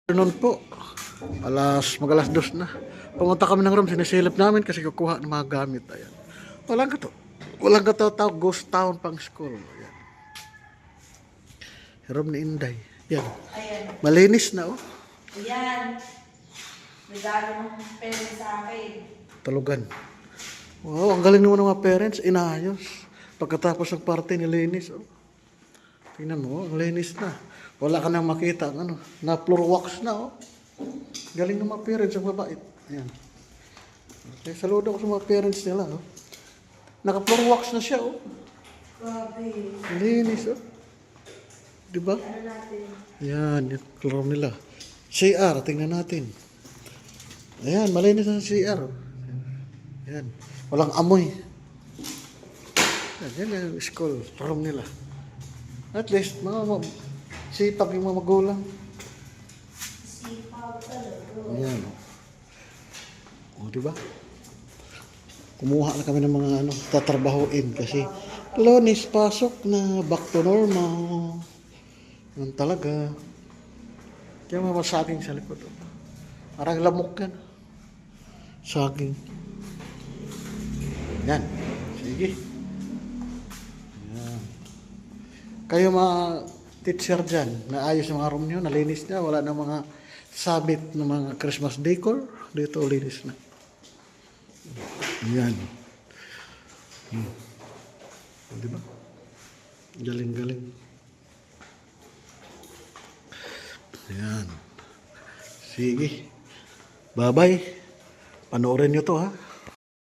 Noon po, mag-alas 2 na. Pumunta kami ng room, sinisilip namin kasi kukuha ng mga gamit. Ayan. Walang katawag, ghost town pang school. Ayan. Room ni Inday. Yan. Ayan. Malinis na oh. Ayan. Regalo ng parents sa akin. Tulugan. Wow, ang galing naman ng mga parents. Inayos. Pagkatapos ng party, nilinis. Oh. Tingnan mo, ang linis na. Wala ka nang makita ang na floor wax na oh. Galing ng mga parents, ang mabait. Ayan. Okay, saludo ko sa mga parents nila oh. Naka floor wax na siya oh. Grabe. Linis oh. Diba? Ano natin? Ayan, yung floor nila. CR, tingnan natin. Ayan, malinis ang CR oh. Ayan, walang amoy. Ayan, yan yung school, room nila. At least, sipag yung mga magulang. Sipag talaga. Ayan. O, diba? Kumuha na kami ng mga tatrabahuin kasi Lunes, pasok na, back to normal. Yan talaga. Kaya mga saging sa likod. Parang lamok yan. Saging. Yan. Sige. Yan. Kayo mga teacher dyan, naayos yung mga room nyo, nalinis na, wala na mga sabit ng mga Christmas decor, dito linis na. Yan. Diba? Galing-galing. Yan. Sige. Bye-bye. Panoorin nyo to ha.